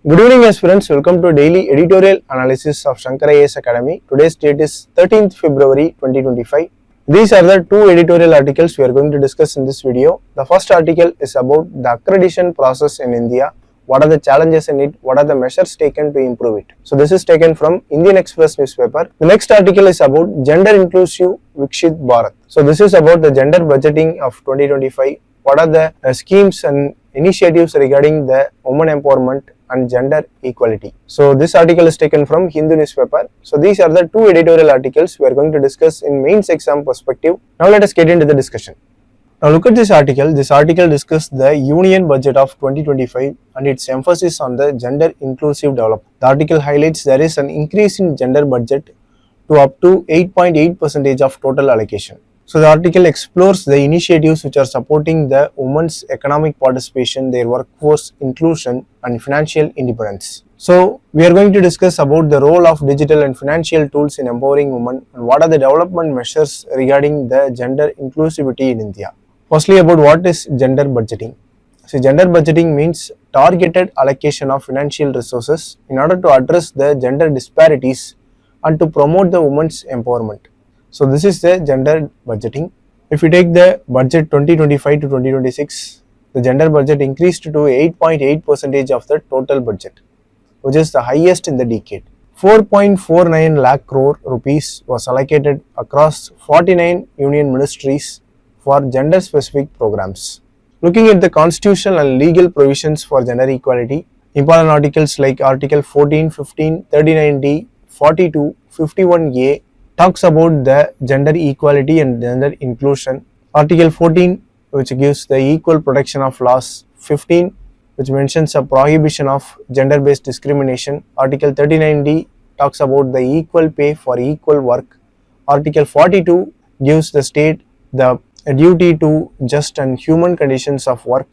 Good evening aspirants, welcome to daily editorial analysis of Shankar IAS Academy. Today's date is 13th February 2025. These are the two editorial articles we are going to discuss in this video. The first article is about the accreditation process in India. What are the challenges in it? What are the measures taken to improve it? So this is taken from Indian Express newspaper. The next article is about gender inclusive Vikshit Bharat. So this is about the gender budgeting of 2025. What are the schemes and initiatives regarding the women empowerment and gender equality. So this article is taken from Hindu newspaper. So these are the two editorial articles we are going to discuss in mains exam perspective. Now let us get into the discussion. Now look at this article. This article discusses the union budget of 2025 and its emphasis on the gender inclusive development. The article highlights there is an increase in gender budget to up to 8.8% of total allocation. So the article explores the initiatives which are supporting the women's economic participation, their workforce inclusion and financial independence. So we are going to discuss about the role of digital and financial tools in empowering women and what are the development measures regarding the gender inclusivity in India. Firstly, about what is gender budgeting. So gender budgeting means targeted allocation of financial resources in order to address the gender disparities and to promote the women's empowerment. So this is the gender budgeting. If we take the budget 2025 to 2026, the gender budget increased to 8.8% of the total budget, which is the highest in the decade. 4.49 lakh crore rupees was allocated across 49 union ministries for gender specific programs. Looking at the constitutional and legal provisions for gender equality, important articles like Article 14, 15, 39D, 42, 51A talks about the gender equality and gender inclusion. Article 14, which gives the equal protection of laws. 15, which mentions a prohibition of gender based discrimination. Article 39D talks about the equal pay for equal work. Article 42 gives the state the duty to just and human conditions of work.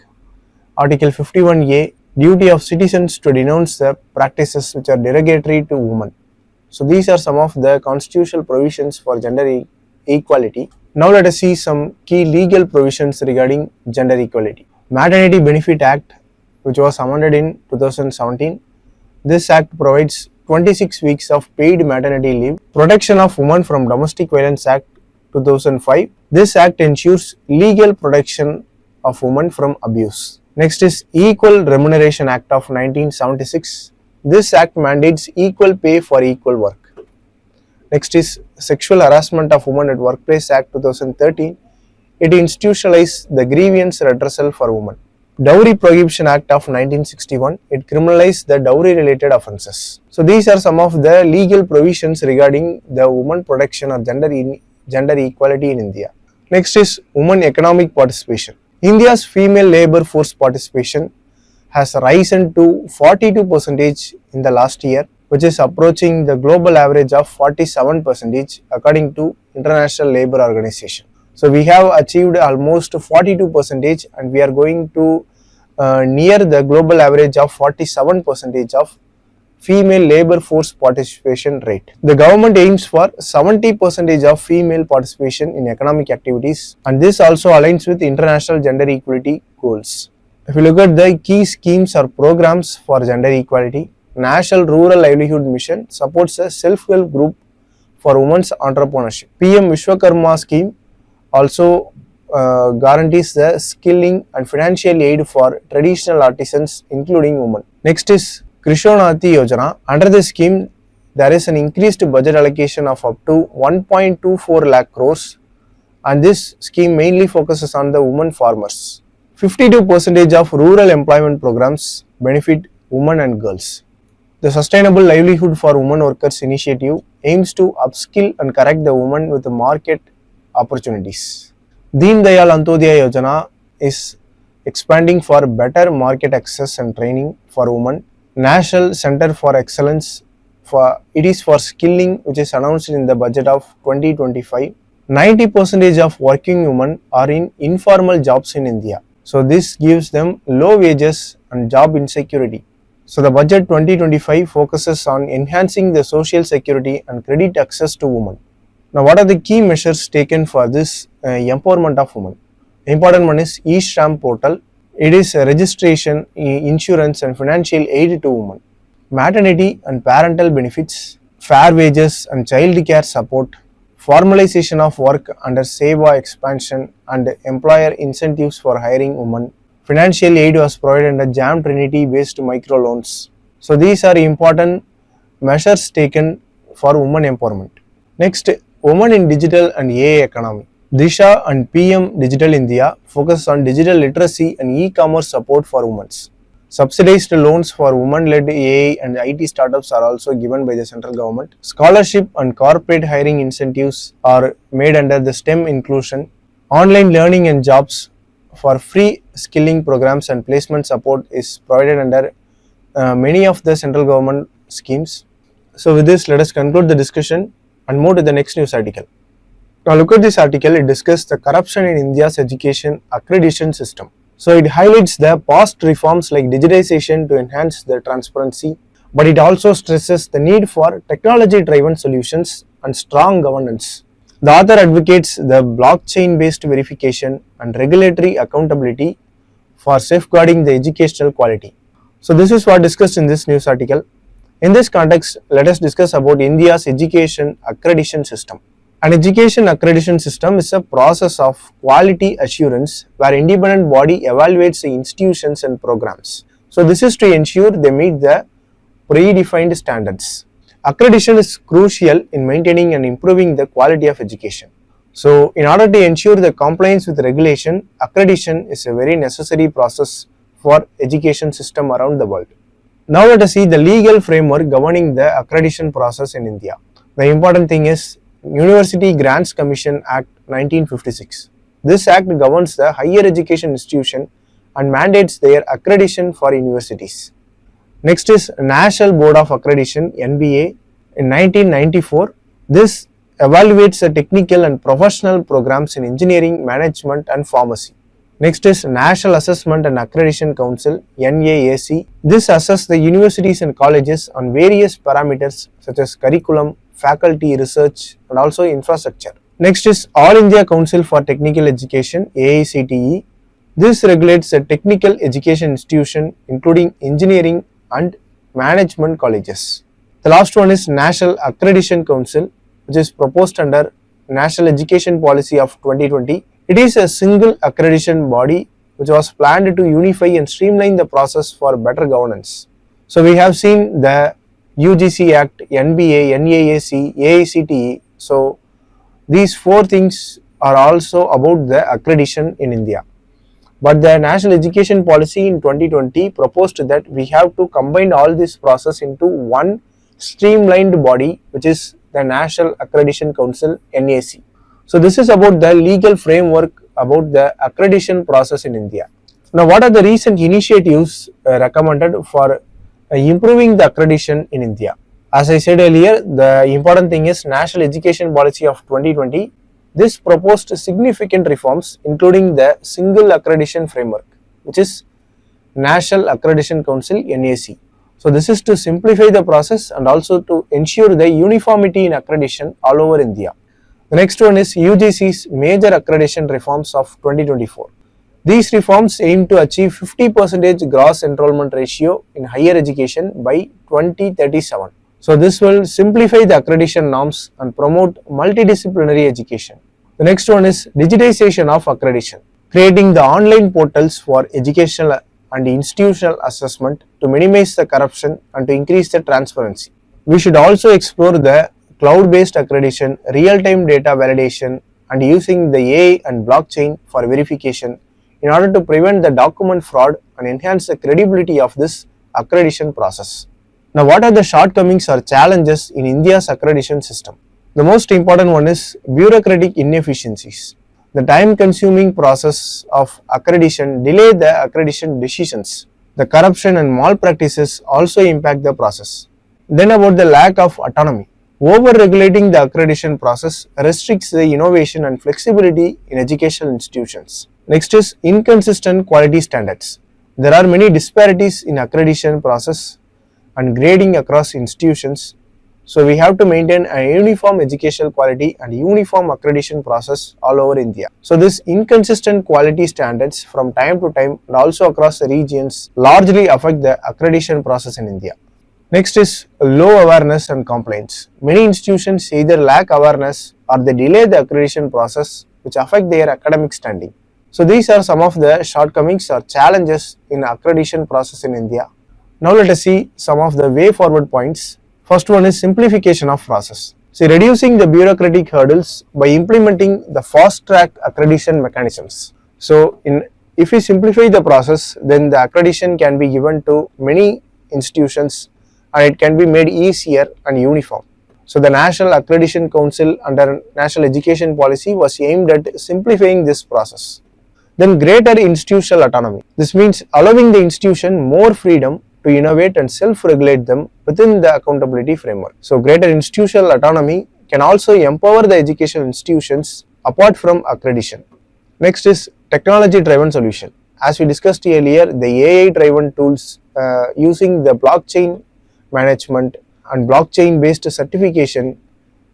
Article 51A, duty of citizens to denounce the practices which are derogatory to women. So these are some of the constitutional provisions for gender equality. Now let us see some key legal provisions regarding gender equality. Maternity Benefit Act, which was amended in 2017. This act provides 26 weeks of paid maternity leave. Protection of Women from Domestic Violence Act 2005. This act ensures legal protection of women from abuse. Next is Equal Remuneration Act of 1976. This act mandates equal pay for equal work. Next is Sexual Harassment of Women at Workplace Act 2013. It institutionalized the grievance redressal for women. Dowry Prohibition Act of 1961. It criminalized the dowry related offences. So these are some of the legal provisions regarding the women protection or gender equality in India. Next is women economic participation. India's female labour force participation has risen to 42% in the last year, which is approaching the global average of 47% according to International Labour Organization. So we have achieved almost 42% and we are going to near the global average of 47% of female labour force participation rate. The government aims for 70% of female participation in economic activities, and this also aligns with international gender equality goals. If you look at the key schemes or programs for gender equality, National Rural Livelihood Mission supports a self-help group for women's entrepreneurship. PM Vishwakarma scheme also guarantees the skilling and financial aid for traditional artisans including women. Next is Krishonati Yojana. Under this scheme, there is an increased budget allocation of up to 1.24 lakh crores and this scheme mainly focuses on the women farmers. 52% of rural employment programs benefit women and girls. The Sustainable Livelihood for Women Workers initiative aims to upskill and correct the women with market opportunities. Deen Dayal Antyodaya Yojana is expanding for better market access and training for women. National Center for Excellence it is for skilling, which is announced in the budget of 2025. 90% of working women are in informal jobs in India. So this gives them low wages and job insecurity. So the budget 2025 focuses on enhancing the social security and credit access to women. Now what are the key measures taken for this empowerment of women? Important one is e-Shram portal. It is a registration, insurance and financial aid to women. Maternity and parental benefits, fair wages and child care support, formalization of work under SEVA expansion and employer incentives for hiring women. Financial aid was provided under JAM Trinity based microloans. So these are important measures taken for women empowerment. Next, women in digital and AI economy. Disha and PM Digital India focus on digital literacy and e-commerce support for women. Subsidized loans for women-led AI and IT startups are also given by the central government. Scholarship and corporate hiring incentives are made under the STEM inclusion. Online learning and jobs for free skilling programs and placement support is provided under many of the central government schemes. So with this, let us conclude the discussion and move to the next news article. Now look at this article. It discusses the corruption in India's education accreditation system. So it highlights the past reforms like digitization to enhance the transparency, but it also stresses the need for technology-driven solutions and strong governance. The author advocates the blockchain-based verification and regulatory accountability for safeguarding the educational quality. So this is what discussed in this news article. In this context, let us discuss about India's education accreditation system. An education accreditation system is a process of quality assurance where independent body evaluates the institutions and programs. So this is to ensure they meet the predefined standards. Accreditation is crucial in maintaining and improving the quality of education. So in order to ensure the compliance with regulation, accreditation is a very necessary process for education system around the world. Now let us see the legal framework governing the accreditation process in India. The important thing is University Grants Commission Act 1956. This act governs the higher education institution and mandates their accreditation for universities. Next is National Board of Accreditation (NBA) in 1994. This evaluates the technical and professional programs in engineering, management and pharmacy. Next is National Assessment and Accreditation Council (NAAC). This assesses the universities and colleges on various parameters such as curriculum, faculty, research and also infrastructure. Next is All India Council for Technical Education (AICTE). This regulates the technical education institution including engineering and management colleges. The last one is National Accreditation Council, which is proposed under National Education Policy of 2020. It is a single accreditation body which was planned to unify and streamline the process for better governance. So we have seen the UGC Act, NBA, NAAC, AICTE. So these four things are also about the accreditation in India. But the National Education Policy in 2020 proposed that we have to combine all this process into one streamlined body, which is the National Accreditation Council (NAC). So this is about the legal framework about the accreditation process in India. Now what are the recent initiatives recommended for improving the accreditation in India? As I said earlier, the important thing is National Education Policy of 2020. This proposed significant reforms including the single accreditation framework, which is National Accreditation Council (NAC). So this is to simplify the process and also to ensure the uniformity in accreditation all over India. The next one is UGC's major accreditation reforms of 2024. These reforms aim to achieve 50% gross enrollment ratio in higher education by 2037. So this will simplify the accreditation norms and promote multidisciplinary education. The next one is digitization of accreditation, creating the online portals for educational and institutional assessment to minimize the corruption and to increase the transparency. We should also explore the cloud-based accreditation, real-time data validation and using the AI and blockchain for verification in order to prevent the document fraud and enhance the credibility of this accreditation process. Now what are the shortcomings or challenges in India's accreditation system? The most important one is bureaucratic inefficiencies. The time-consuming process of accreditation delay the accreditation decisions. The corruption and malpractices also impact the process. Then about the lack of autonomy. Over-regulating the accreditation process restricts the innovation and flexibility in educational institutions. Next is inconsistent quality standards. There are many disparities in accreditation process and grading across institutions. So we have to maintain a uniform educational quality and uniform accreditation process all over India. So this inconsistent quality standards from time to time and also across the regions largely affect the accreditation process in India. Next is low awareness and complaints. Many institutions either lack awareness or they delay the accreditation process, which affect their academic standing. So these are some of the shortcomings or challenges in accreditation process in India. Now let us see some of the way forward points. First one is simplification of process. See, reducing the bureaucratic hurdles by implementing the fast track accreditation mechanisms. So if we simplify the process, then the accreditation can be given to many institutions and it can be made easier and uniform. So the National Accreditation Council under National Education Policy was aimed at simplifying this process. Then greater institutional autonomy. This means allowing the institution more freedom to innovate and self-regulate them within the accountability framework. So greater institutional autonomy can also empower the educational institutions apart from accreditation. Next is technology-driven solution. As we discussed earlier, the AI-driven tools using the blockchain management and blockchain-based certification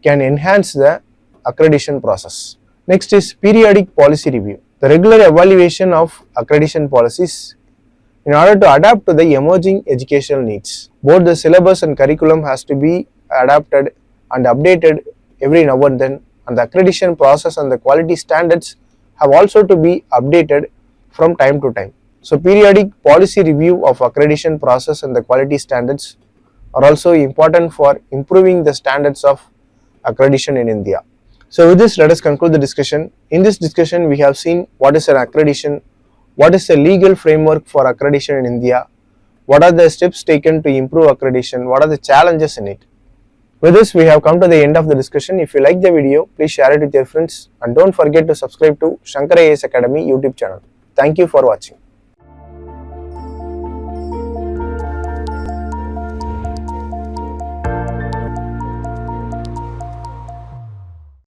can enhance the accreditation process. Next is periodic policy review. The regular evaluation of accreditation policies in order to adapt to the emerging educational needs. Both the syllabus and curriculum has to be adapted and updated every now and then, and the accreditation process and the quality standards have also to be updated from time to time. So periodic policy review of accreditation process and the quality standards are also important for improving the standards of accreditation in India. So with this, let us conclude the discussion. In this discussion, we have seen what is an accreditation, what is the legal framework for accreditation in India, what are the steps taken to improve accreditation, what are the challenges in it. With this, we have come to the end of the discussion. If you like the video, please share it with your friends and don't forget to subscribe to Shankar IAS Academy YouTube channel. Thank you for watching.